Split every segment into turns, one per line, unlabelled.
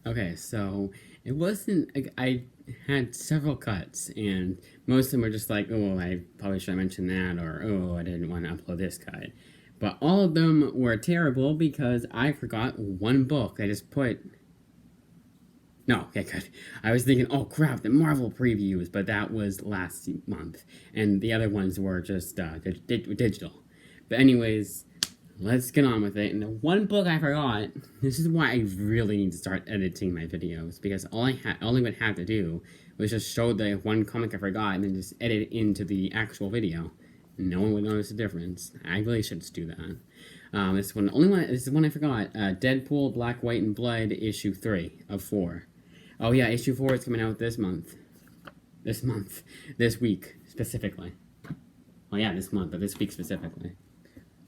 Okay, so it wasn't. Like, I had several cuts, and most of them were just like, oh, I probably should have mentioned that, or oh, I didn't want to upload this cut. But all of them were terrible because I forgot one book. I just put. No, okay, good. I was thinking, oh crap, the Marvel previews, but that was last month, and the other ones were just digital. But anyways, let's get on with it. And the one book I forgot, this is why I really need to start editing my videos, because all I would have to do was just show the one comic I forgot and then just edit it into the actual video. No one would notice the difference. I really should just do that. This is one I forgot. Deadpool, Black, White, and Blood, issue 3 of 4. Oh yeah, issue 4 is coming out this month. This week specifically. Well, yeah, this month, but this week specifically.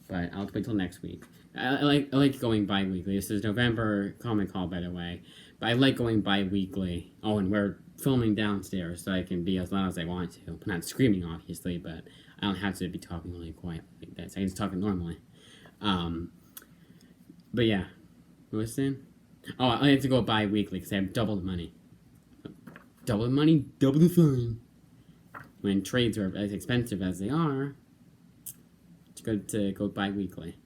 But I'll wait till next week. I like going bi-weekly. This is November Comic Haul, by the way. But I like going bi-weekly. Oh, and we're filming downstairs, so I can be as loud as I want to. I'm not screaming, obviously, but I don't have to be talking really quiet like this. I can just talk normally. But yeah. What was I saying? Oh, I have to go bi-weekly because I have double the money. Double the money, double the fun. When trades are as expensive as they are, it's good to go bi-weekly.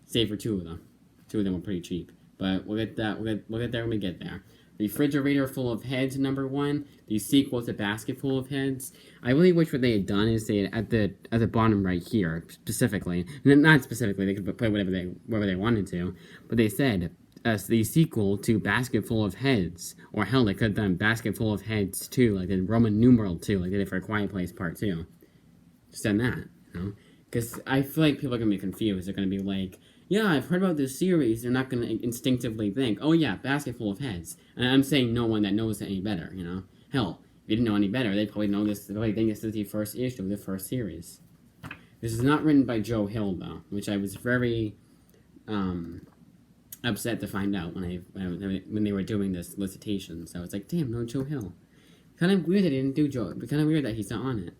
Save for 2 of them. 2 of them were pretty cheap. But we'll get that. We'll get there when we get there. Refrigerator Full of Heads, number 1. The sequel to Basket Full of Heads. I really wish what they had done is they had at the bottom right here, specifically. Not specifically, they could put whatever they wanted to. But they said, the sequel to Basket Full of Heads. Or hell, they could have done Basket Full of Heads 2, like the Roman numeral 2, like they did for A Quiet Place Part 2. Just done that, you know? Because I feel like people are going to be confused. They're going to be like, yeah, I've heard about this series. They're not going to instinctively think, oh yeah, Basket Full of Heads. And I'm saying no one that knows any better, you know? Hell, if they didn't know any better, they'd probably know this. They probably think this is the first issue of the first series. This is not written by Joe Hill, though, which I was very upset to find out when they were doing this solicitation. So it's like, damn, no Joe Hill. Kind of weird that they didn't do Joe. But kind of weird that he's not on it.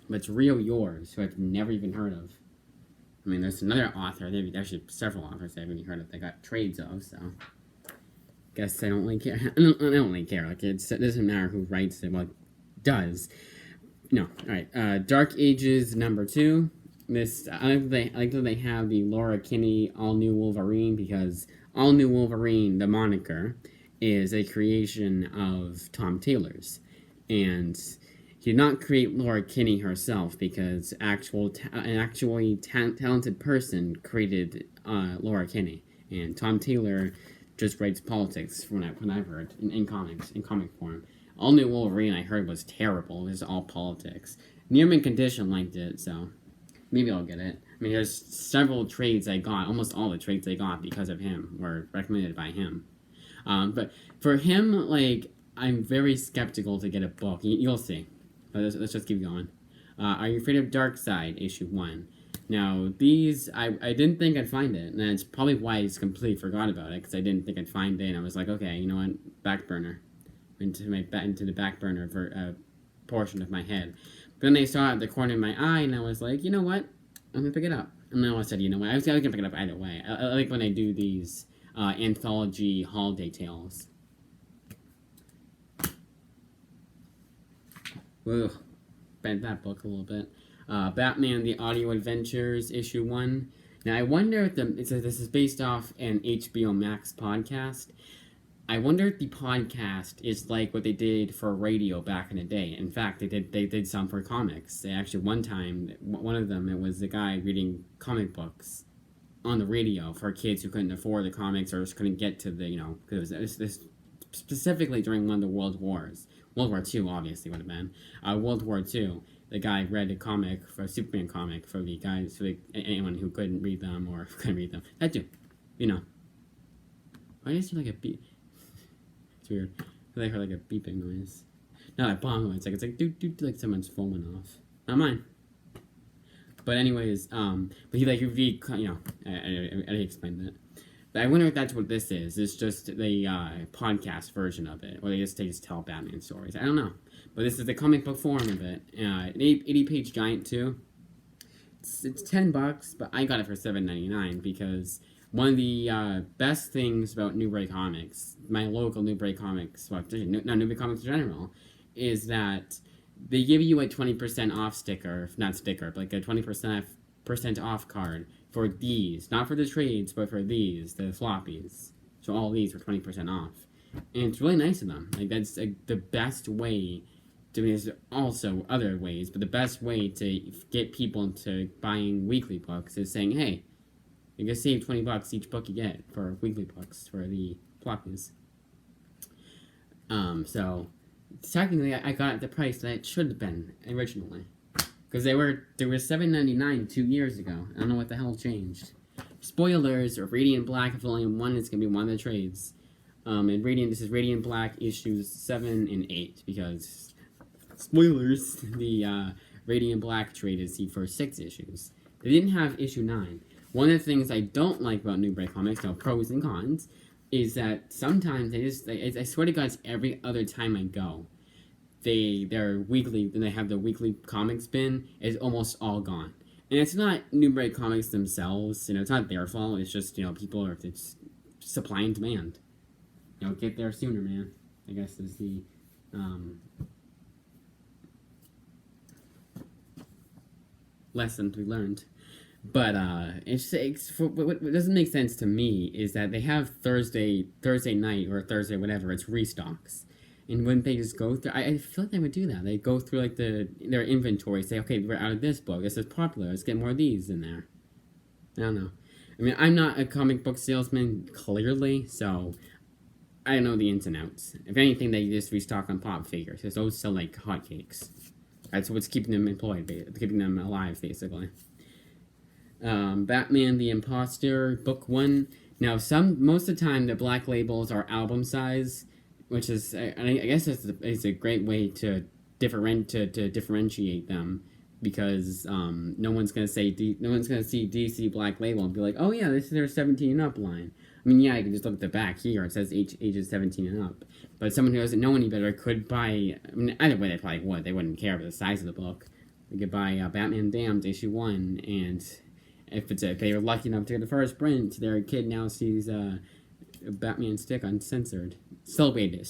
But it's Real Yours, who I've never even heard of. I mean, there's another author, there's actually several authors I haven't even heard of that got trades of, so. Guess I don't really care. I don't really care. Like, it doesn't matter who writes it, well, it does. No, alright. Dark Ages number 2. I like that they have the Laura Kinney All New Wolverine, because All New Wolverine, the moniker, is a creation of Tom Taylor's. And he did not create Laura Kinney herself, because an actually talented person created Laura Kinney, and Tom Taylor just writes politics from what I've heard in comic form. All New Wolverine I heard was terrible. It was all politics. Nearman Condition liked it, so maybe I'll get it. I mean, there's several trades I got. Almost all the trades I got because of him were recommended by him. But for him, like, I'm very skeptical to get a book. You'll see. Let's just keep going. Are You Afraid of Darkseid, issue 1. Now, these, I didn't think I'd find it, and that's probably why I just completely forgot about it, because I didn't think I'd find it, and I was like, okay, you know what, back burner. Into the back burner for portion of my head. But then I saw it at the corner of my eye, and I was like, you know what, I'm gonna pick it up. And then I said, you know what, I was gonna pick it up either way. I like when I do these anthology holiday tales. Ugh, bent that book a little bit. Batman: The Audio Adventures, issue 1. Now, I wonder if this is based off an HBO Max podcast. I wonder if the podcast is like what they did for radio back in the day. In fact, they did some for comics. They actually, one time, one of them, it was the guy reading comic books on the radio for kids who couldn't afford the comics or just couldn't get to the, you know, because it was this specifically during one of the World Wars. World War II, obviously, would have been. World War II, the guy read a comic, for a Superman comic, for the guys, for anyone who couldn't read them or couldn't read them. That too, you know. Why does it seem like a beep? It's weird. I feel like I heard like a beeping noise. Not a bomb noise. It's like like someone's phone went off. Not mine. But anyways, but he you know, I already explained that. But I wonder if that's what this is. It's just the podcast version of it, or they just tell Batman stories. I don't know. But this is the comic book form of it. An 80-page giant too. It's $10, but I got it for $7.99 because One of the best things about Newbury Comics, my local Newbury Comics, well, not Newbury Comics in general, is that they give you a 20% off sticker, not sticker, but like a 20% off card for these, not for the trades, but for these, the floppies. So all these are 20% off, and it's really nice of them. Like that's like, the best way. I mean, there's also other ways, but the best way to get people into buying weekly books is saying, "Hey, you can save $20 each book you get for weekly books for the floppies." So technically, I got it the price that it should have been originally, because they were $7.99 2 years ago. I don't know what the hell changed. Spoilers: or Radiant Black, if only one is gonna be one of the trades. And this is Radiant Black issues 7 and 8, because spoilers, the Radiant Black trade is the first 6 issues. They didn't have issue 9. One of the things I don't like about Newbury Comics, now pros and cons, is that sometimes I swear to God, it's every other time I go, their weekly, when they have the weekly comics bin, is almost all gone. And it's not Newbury Comics themselves, it's not their fault, it's just, people it's supply and demand. Get there sooner, man, I guess is the, lesson to be learned. But what doesn't make sense to me is that they have Thursday night or Thursday whatever, it's restocks, and wouldn't they just go through? I feel like they would do that. They go through like their inventory, say, okay, we're out of this book. This is popular. Let's get more of these in there. I don't know. I mean, I'm not a comic book salesman clearly, so I don't know the ins and outs. If anything, they just restock on pop figures because those sell like hotcakes. That's what's keeping them employed, keeping them alive, basically. Batman the Imposter, book 1. Now, most of the time, the black labels are album size, which is, I guess, it's a great way to differentiate them, because no one's gonna see DC Black Label and be like, oh yeah, this is their 17 and up line. I mean, yeah, you can just look at the back here. It says ages 17 and up. But someone who doesn't know any better could buy. I mean, either way, they probably would. They wouldn't care about the size of the book. They could buy Batman Damned issue 1, and if they were lucky enough to get the first print, their kid now sees Batman stick uncensored, silhouetted.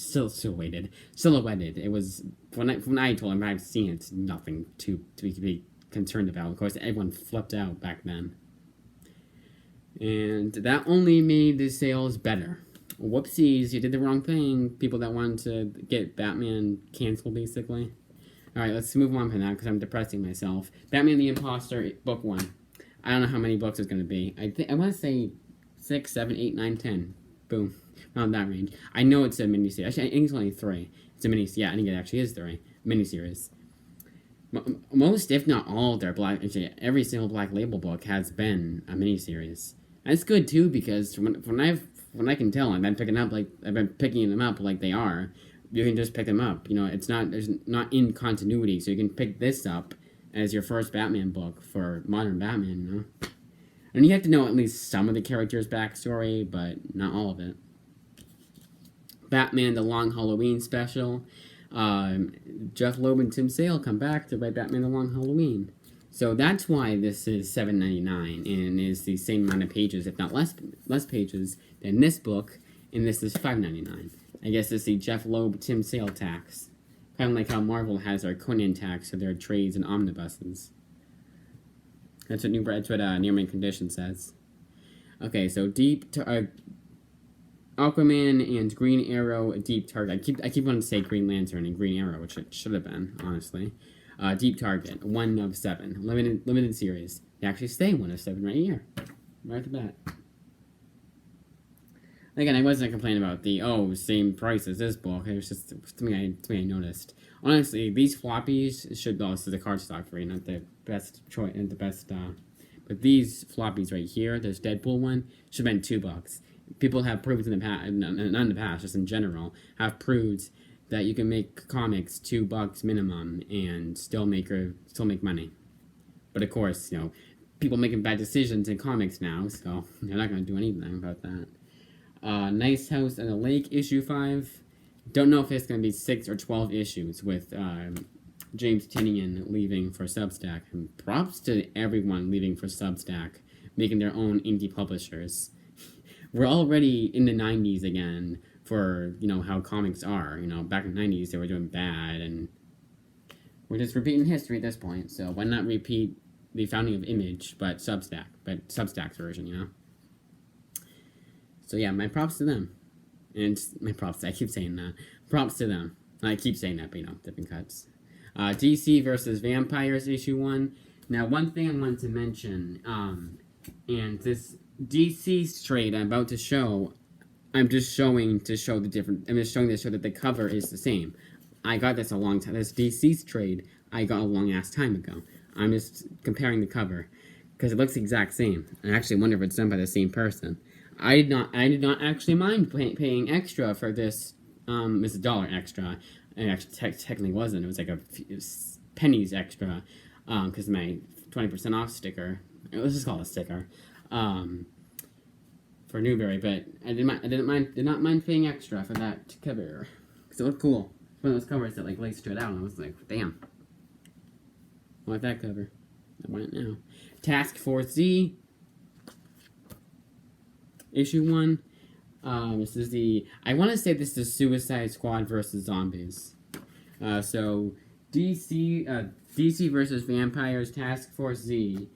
It was when I told him I've seen it. It's nothing to be concerned about. Of course, everyone flipped out back then, and that only made the sales better. Whoopsies, you did the wrong thing. People that wanted to get Batman canceled, basically. All right, let's move on from that because I'm depressing myself. Batman the Imposter, book 1. I don't know how many books it's going to be. I want to say 6, 7, 8, 9, 10. Boom. Around that range. I know it's a miniseries. Actually, I think it's only 3. It's a miniseries. Yeah, I think it actually is 3. Miniseries. Most, if not all, of their every single Black Label book has been a miniseries. And it's good, too, because when I can tell, I've been picking them up like they are. You can just pick them up. There's not in continuity, so you can pick this up as your first Batman book for modern Batman, And you have to know at least some of the character's backstory, but not all of it. Batman the Long Halloween special. Jeff Loeb and Tim Sale come back to write Batman the Long Halloween. So that's why this is $7.99 and is the same amount of pages, if not less pages, than this book, and this is $5.99. I guess it's the Jeff Loeb Tim Sale tax. Kind of like how Marvel has their Conan tax for their trades and omnibuses. That's what Near Mint Condition says. Okay, so Aquaman and Green Arrow, Deep Target. I keep wanting to say Green Lantern and Green Arrow, which it should have been, honestly. Deep Target, 1 of 7. Limited series. They actually stay 1 of 7 right here. Right at the bat. Again, I wasn't complaining about the, same price as this book. It was just something I noticed. Honestly, these floppies should go to the cardstock for you, not the best choice and the best, but these floppies right here, this Deadpool one, should have been $2. People have proved in the past, not in the past, just in general, have proved that you can make comics $2 minimum and still make money. But of course, people making bad decisions in comics now, so they're not going to do anything about that. Nice House on the Lake, issue 5. Don't know if it's going to be 6 or 12 issues with James Tynion leaving for Substack. And props to everyone leaving for Substack, making their own indie publishers. we're already in the 90s again for, how comics are. Back in the 90s, they were doing bad, and we're just repeating history at this point. So why not repeat the founding of Image, but Substack's version, So yeah, my props to them. And my props, I keep saying that. Props to them. I keep saying that, but different cuts. DC versus Vampires issue 1. Now, one thing I wanted to mention, and this DC trade I'm about to show, I'm just showing to show that the cover is the same. I got this a long time. This DC's trade I got a long ass time ago. I'm just comparing the cover because it looks the exact same. I actually wonder if it's done by the same person. I did not actually mind paying extra for this. It's $1 extra. It actually technically wasn't. It was like pennies extra because my 20% off sticker. Let's just call it a sticker. For Newberry, but I did not mind paying extra for that cover because it looked cool. It's one of those covers that lays straight out, and I was like, damn, I want that cover. I want it now. Task Force Z, issue 1. This is I want to say this is Suicide Squad versus Zombies. So DC versus Vampires, Task Force Z.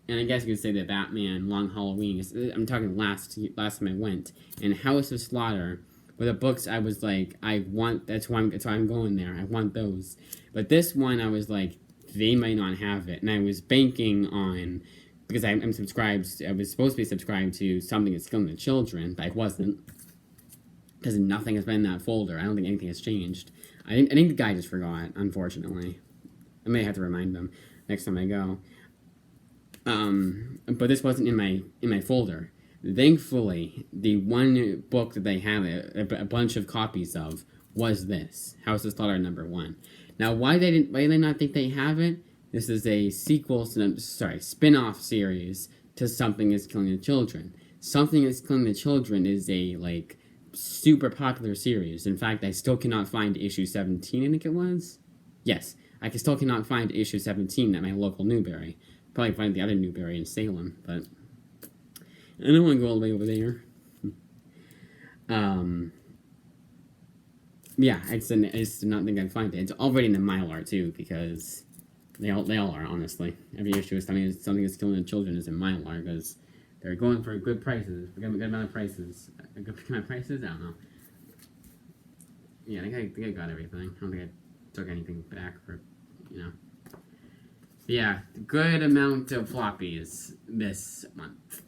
And I guess you could say that Batman, Long Halloween. I'm talking last time I went. And House of Slaughter were the books I was like, that's why I'm going there. I want those. But this one, I was like, they might not have it. And I was banking on, because I'm subscribed, I was supposed to be subscribed to Something That's Killing the Children, but I wasn't. Because nothing has been in that folder. I don't think anything has changed. I think the guy just forgot, unfortunately. I may have to remind them next time I go. But this wasn't in my folder. Thankfully, the one book that they have a bunch of copies of was this House of Slaughter #1. Now, why they not think they have it? This is a spin-off series to Something Is Killing the Children. Something Is Killing the Children is a super popular series. In fact, I still cannot find issue 17. I think it was. Yes, I still cannot find issue 17 at my local Newberry. Probably find the other Newberry in Salem, but I don't want to go all the way over there. Yeah, I just did not think I'd find it. It's already in the Mylar too, because they all are, honestly. Every issue is something that's killing the children is in Mylar because they're going for good prices, good amount of prices. Good amount of prices? I don't know. Yeah, I think I got everything. I don't think I took anything back for, Yeah, good amount of floppies this month.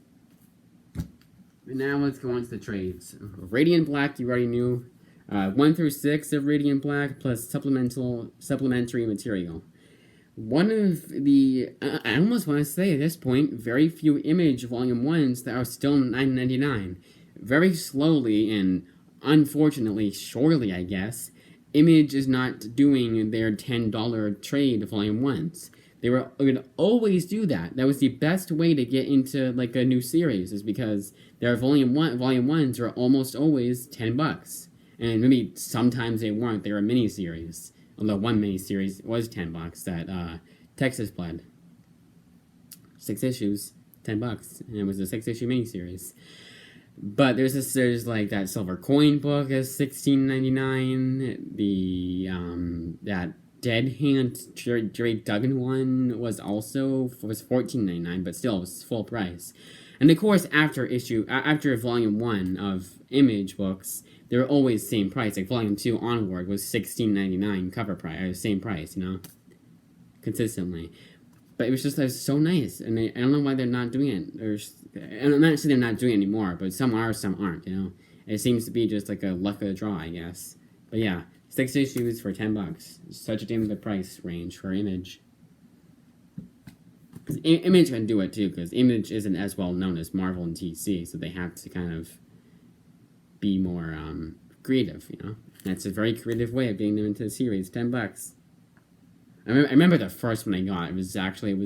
Now let's go on to the trades. Radiant Black, you already knew. 1 through 6 of Radiant Black plus supplementary material. One of the, I almost want to say at this point, very few Image Volume 1s that are still $9.99. Very slowly and unfortunately, surely I guess, Image is not doing their $10 trade Volume 1s. They would always do that. That was the best way to get into a new series, is because their volume 1s are almost always $10. And maybe sometimes they weren't. They were a mini-series. Although one mini-series was $10 that Texas Blood. 6 issues, $10. And it was a 6-issue mini-series. But there's that Silver Coin book is $16.99. That Dead Hand Drake Duggan one was $14.99, but still it was full price. And of course, after volume 1 of Image books, they were always same price. Volume 2 onward was $16.99 cover price, same price, consistently. But it was so nice, and I don't know why they're not doing it. And I'm not saying they're not doing it anymore, but some are, some aren't. It seems to be just a luck of the draw, I guess. But yeah. 6 issues for $10. Such a damn good price range for Image. Because Image can do it too, because Image isn't as well known as Marvel and DC, so they have to kind of be more creative, That's a very creative way of getting them into the series. $10. I remember the first one I got. It was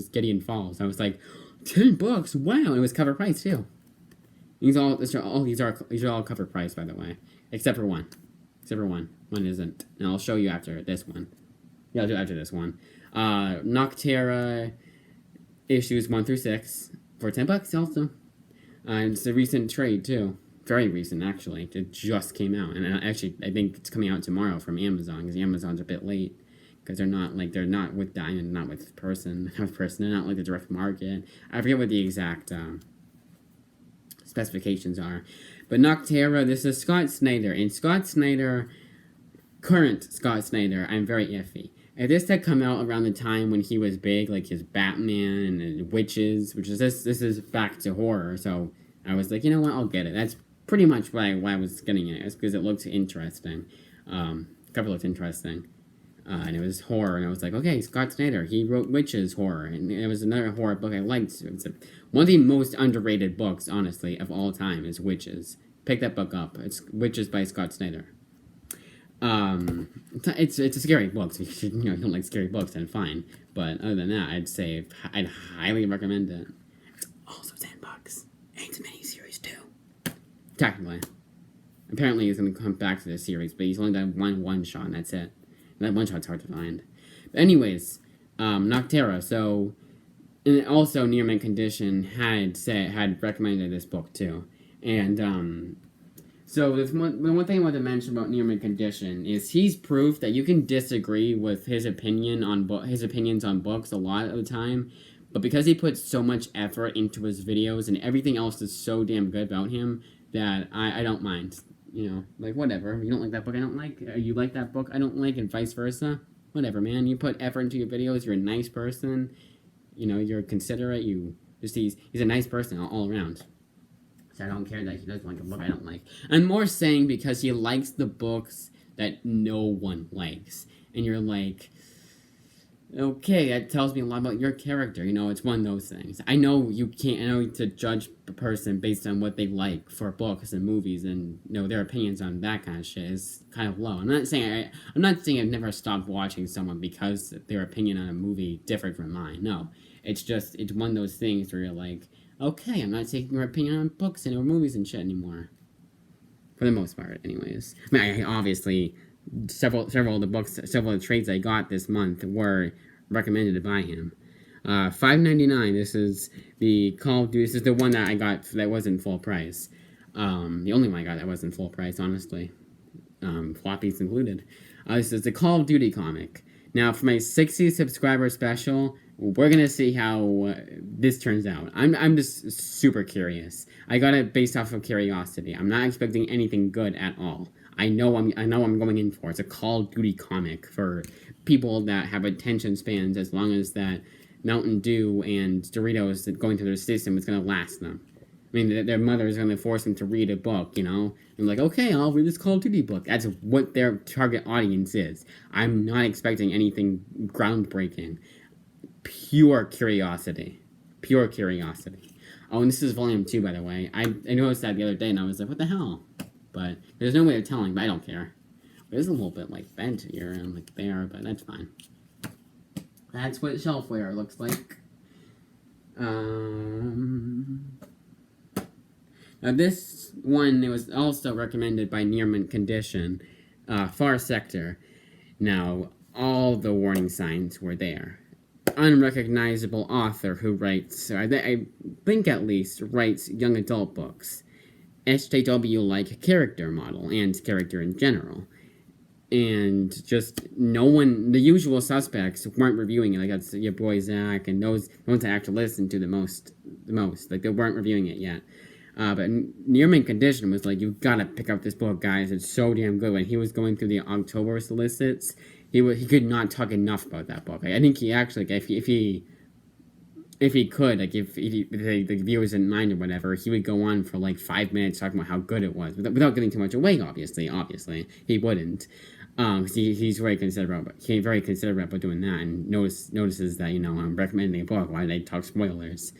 Gideon Falls. I was like, $10. Wow! And it was cover price too. These are all cover price, by the way, except for one. One isn't. And I'll show you after this one. Yeah, I'll do it after this one. Noctera issues 1 through 6 for $10 also. It's a recent trade, too. Very recent, actually. It just came out. And actually, I think it's coming out tomorrow from Amazon, because Amazon's a bit late. Because they're not with Diamond, not with Person. They're not like the direct market. I forget what the exact specifications are. But Noctera, this is Scott Snyder. And Scott Snyder, current Scott Snyder, I'm very iffy. If this had come out around the time when he was big, like his Batman and Witches, which is this is back to horror, so I was like, you know what, I'll get it. That's pretty much why I was getting it. It's because it looked interesting. Cover looked interesting. And it was horror, and I was like, okay, Scott Snyder, he wrote Witches horror, and it was another horror book I liked. It was one of the most underrated books, honestly, of all time is Witches. Pick that book up. It's Witches by Scott Snyder. It's a scary book. So if you don't like scary books, then fine. But other than that, I'd highly recommend it. It's also $10. And it's a miniseries too. Technically, apparently he's gonna come back to this series, but he's only done one shot, and that's it. And that one shot's hard to find. But anyways, Noctera. So, and also Near Mint Condition had recommended this book too, and So the one thing I want to mention about Near Mint Condition is he's proof that you can disagree with his opinions on books a lot of the time, but because he puts so much effort into his videos and everything else is so damn good about him that I don't mind. Like whatever. You don't like that book, I don't like. You like that book, I don't like, and vice versa. Whatever, man. You put effort into your videos. You're a nice person. You're considerate. He's a nice person all around. I don't care that he doesn't like a book I don't like. I'm more saying because he likes the books that no one likes. And you're like, okay, that tells me a lot about your character. It's one of those things. I know to judge a person based on what they like for books and movies, and their opinions on that kind of shit is kind of low. I'm not saying I've never stopped watching someone because their opinion on a movie differed from mine. No. It's one of those things where you're like, okay, I'm not taking your opinion on books and or movies and shit anymore. For the most part, anyways. I mean, obviously, several of the trades I got this month were recommended by him. $5.99. This is the Call of Duty. This is the one that I got that wasn't full price. The only one I got that wasn't full price, honestly. Floppies included. This is the Call of Duty comic. Now, for my 60 subscriber special, we're gonna see how this turns out. I'm just super curious. I got it based off of curiosity. I'm not expecting anything good at all. I know I'm going in for. It's a Call of Duty comic for people that have attention spans as long as that Mountain Dew and Doritos that going through their system is gonna last them. I mean, their mother is gonna force them to read a book, I'm like, okay, I'll read this Call of Duty book. That's what their target audience is. I'm not expecting anything groundbreaking. Pure curiosity. Oh, and this is volume 2, by the way. I noticed that the other day, and I was like, what the hell? But there's no way of telling, but I don't care. There's a little bit, bent here and, there, but that's fine. That's what shelfware looks like. Now, this one, it was also recommended by Near Mint Condition, Far Sector. Now, all the warning signs were there. Unrecognizable author who writes, I think at least, writes young adult books. SJW-like character model and character in general. And just no one, the usual suspects weren't reviewing it. Like that's your boy Zach and those ones I actually listened to the most. Like they weren't reviewing it yet. But Near Mint Condition was like, you gotta pick up this book, guys. It's so damn good. When he was going through the October solicits, he could not talk enough about that book. I think he actually, if he could, if the viewers didn't mind or whatever, he would go on for 5 minutes talking about how good it was, without giving too much away. Obviously, he wouldn't. He's very considerate about doing that, and notices that I'm recommending a book. Why they talk spoilers?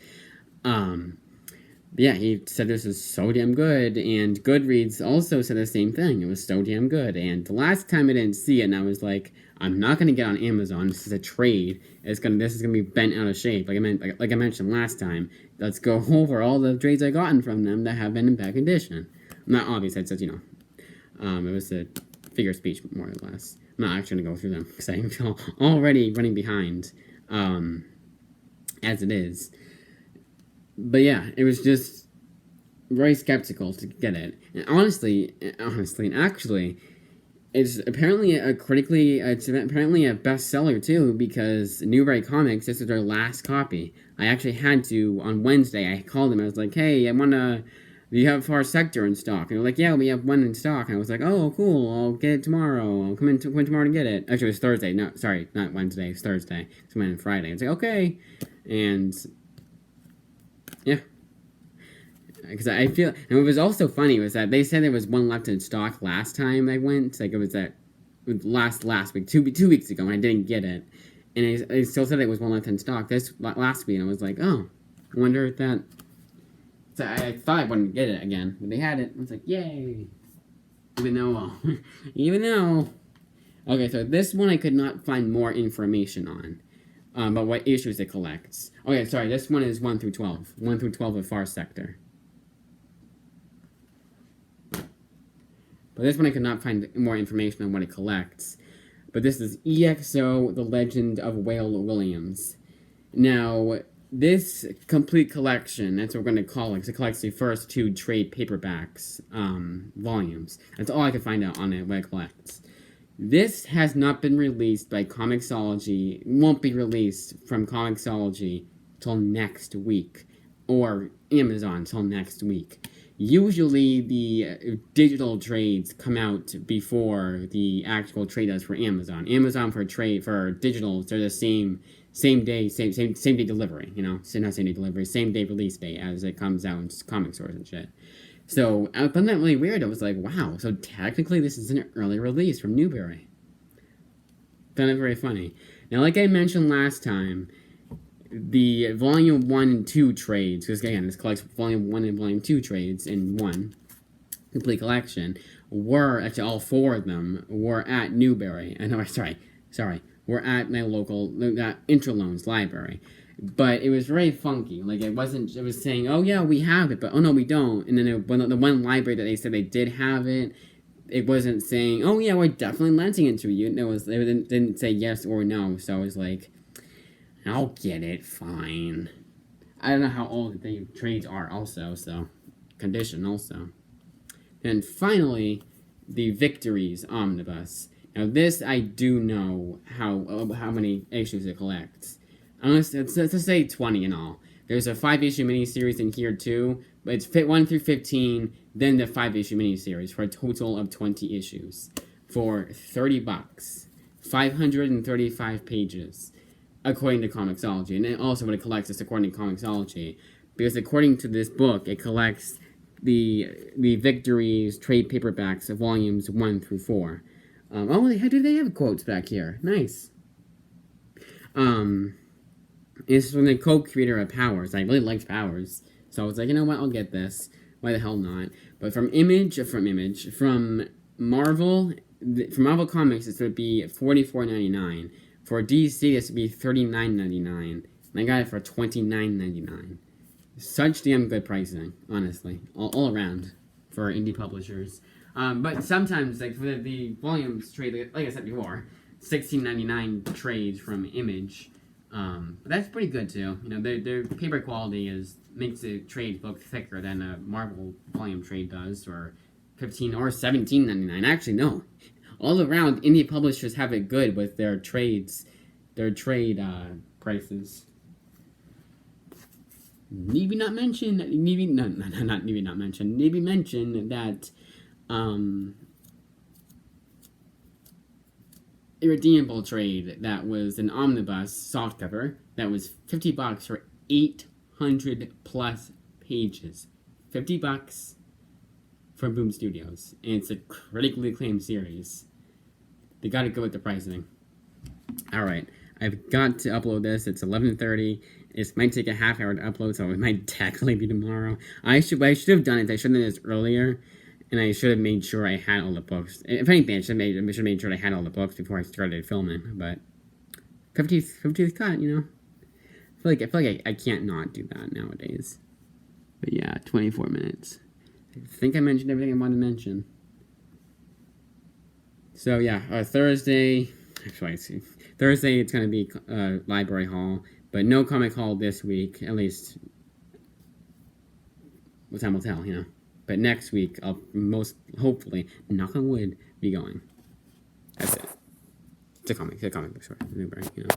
Yeah, he said this is so damn good, and Goodreads also said the same thing. It was so damn good, and the last time I didn't see it, and I was like, I'm not gonna get on Amazon. This is a trade. This is gonna be bent out of shape. Like I mentioned last time. Let's go over all the trades I gotten from them that have been in bad condition. Not obvious. I said it was a figure of speech more or less. I'm not actually gonna go through them because I'm already running behind, as it is. But yeah, it was just very skeptical to get it. And honestly, and actually, it's apparently a bestseller too, because Newbury Comics, this is their last copy. I actually had to, on Wednesday, I called them, I was like, hey, do you have Far Sector in stock? And they're like, yeah, we have one in stock. And I was like, oh, cool, I'll get it tomorrow. I'll come in tomorrow to get it. Actually, it was Thursday. No, sorry, not Wednesday, it's Thursday. It's on Friday. I was like, okay. And, yeah. Because I feel, and what was also funny was that they said there was one left in stock last time I went. Like, it was that last week, 2 weeks ago, and I didn't get it. And they still said there was one left in stock this last week, and I was like, oh, I wonder if that. So I thought I wouldn't get it again, but they had it. I was like, yay! Even though. Okay, so this one I could not find more information on. But what issues it collects. Okay, sorry, this one is 1 through 12. 1 through 12 of Far Sector. But this one I could not find more information on what it collects. But this is EXO, The Legend of Whale Williams. Now, this complete collection, that's what we're going to call it, because it collects the first 2 trade paperbacks volumes. That's all I could find out on it, what it collects. This has not been released by Comixology, won't be released from Comixology till next week, or Amazon till next week. Usually the digital trades come out before the actual trade does for Amazon. Amazon for digitals, they're the same day delivery, you know, not same day delivery, same day release date as it comes out in comic stores and shit. So I found that really weird. I was like, wow, so technically this is an early release from Newbury. Found it very funny. Now, like I mentioned last time, the Volume 1 and 2 trades, because again, this collects Volume 1 and Volume 2 trades in one complete collection, actually all 4 of them were at Newbury. Were at my local Interloans library. But it was very funky. Like, it was saying, oh yeah, we have it, but oh no, we don't. And then the one library that they said they did have it, it wasn't saying, oh yeah, we're definitely lending it to you. It didn't say yes or no, so I was like, I'll get it, fine. I don't know how old the trades are also, so condition also. And finally, the Victories Omnibus. Now this I do know how many issues it collects. Let's say 20 in all. There's a 5-issue miniseries in here too, but it's 1 through 15, then the 5-issue miniseries for a total of 20 issues for $30, 535 pages. According to Comixology, and also what it collects is according to Comixology, because according to this book, it collects the Victories trade paperbacks of volumes 1 through 4. They have quotes back here? Nice. It's from the co-creator of Powers. I really liked Powers, so I was like, you know what, I'll get this. Why the hell not? But from Marvel Comics, this would be $44.99. For DC, this would be $39.99. And I got it for $29.99. Such damn good pricing, honestly, all around for indie publishers. But sometimes, like for the volumes trade, like I said before, $16.99 trades from Image. But that's pretty good too. You know, their paper quality makes the trade look thicker than a Marvel volume trade does, or $15 or $17.99. Actually, no. All around, indie publishers have it good with their trade prices. Maybe mention that a redeemable trade that was an omnibus softcover that was $50 for 800 plus pages. $50 from Boom Studios, and it's a critically acclaimed series. They got to go with the pricing. All right, I've got to upload this. It's 11:30. It might take a half hour to upload, so it might technically be tomorrow. I should have done it. I should have done this earlier, and I should have made sure I had all the books. If anything, I should have made sure I had all the books before I started filming. But 50th cut, you know. I feel like I can't not do that nowadays. But yeah, 24 minutes. I think I mentioned everything I wanted to mention. So yeah, Thursday it's going to be library haul, but no comic haul this week, at least time will tell, you know. But next week, I'll most hopefully, knock on wood, be going. That's it. It's a comic book store, Newbury, you know.